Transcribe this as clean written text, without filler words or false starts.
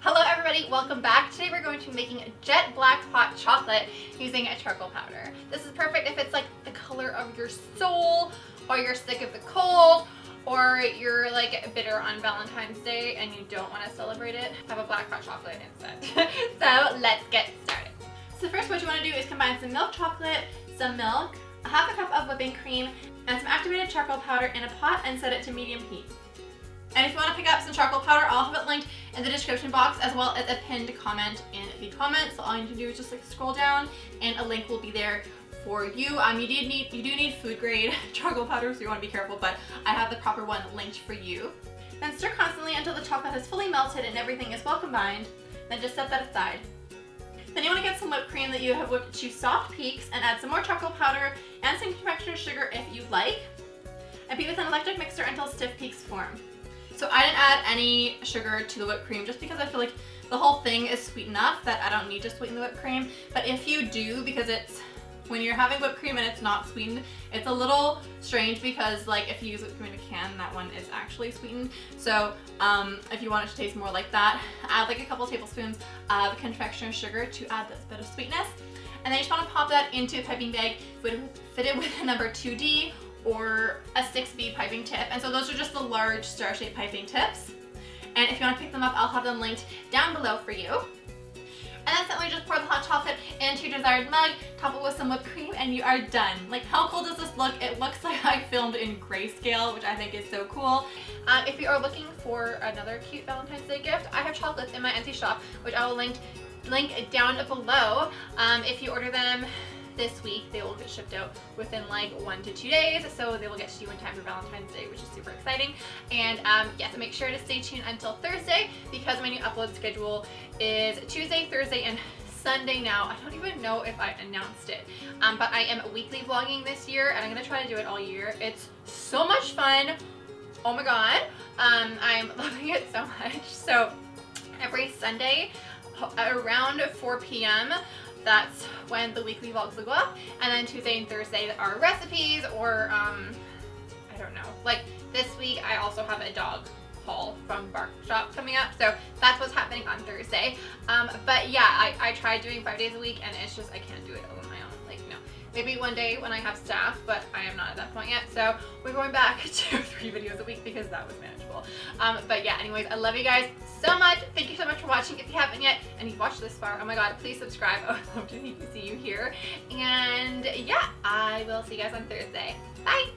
Hello everybody, welcome back. Today we're going to be making jet black hot chocolate using a charcoal powder. This is perfect if it's like the color of your soul, or you're sick of the cold, or you're like bitter on Valentine's Day and you don't want to celebrate it. Have a black hot chocolate instead. So let's get started. So first what you want to do is combine some milk chocolate, some milk, a half a cup of whipping cream, and some activated charcoal powder in a pot and set it to medium heat. And if you want to pick up some charcoal powder, I'll have it linked in the description box as well as a pinned comment in the comments. So all you need to do is just like scroll down and a link will be there for you. You do need food grade charcoal powder, so you want to be careful, but I have the proper one linked for you. Then stir constantly until the chocolate is fully melted and everything is well combined. Then just set that aside. Then you want to get some whipped cream that you have whipped to soft peaks and add some more charcoal powder and some confectioner sugar if you like. And beat with an electric mixer until stiff peaks form. So I didn't add any sugar to the whipped cream just because I feel like the whole thing is sweet enough that I don't need to sweeten the whipped cream. But if you do, because when you're having whipped cream and it's not sweetened, it's a little strange because like if you use whipped cream in a can, that one is actually sweetened. So if you want it to taste more like that, add like a couple tablespoons of confectioner sugar to add this bit of sweetness. And then you just want to pop that into a piping bag fitted with a number 2D or a 6B piping tip. And so those are just the large star-shaped piping tips. And if you want to pick them up, I'll have them linked down below for you. And then simply just pour the hot chocolate into your desired mug, top it with some whipped cream, and you are done. Like, how cool does this look? It looks like I filmed in grayscale, which I think is so cool. If you are looking for another cute Valentine's Day gift, I have chocolates in my Etsy shop, which I will link down below. If you order them this week, they will get shipped out within like 1 to 2 days, so they will get to you in time for Valentine's Day, which is super exciting. And yes, make sure to stay tuned until Thursday because my new upload schedule is Tuesday, Thursday, and Sunday now. I don't even know if I announced it, but I am weekly vlogging this year, and I'm gonna try to do it all year. It's so much fun. Oh my god, I'm loving it so much. So every Sunday around 4 p.m. that's when the weekly vlogs will go up, and then Tuesday and Thursday are recipes or I don't know. Like this week I also have a dog haul from Bark Shop coming up, so that's what's happening on Thursday. But yeah, I tried doing 5 days a week and it's just I can't do it on my own. Like no, maybe one day when I have staff, but I am not at that point yet. So we're going back to 3 videos a week because that was manageable. But yeah, anyways, I love you guys so much. Thank you so much for watching. If you haven't yet and you've watched this far, oh my god, please subscribe. I would love to see you here. And yeah, I will see you guys on Thursday. Bye!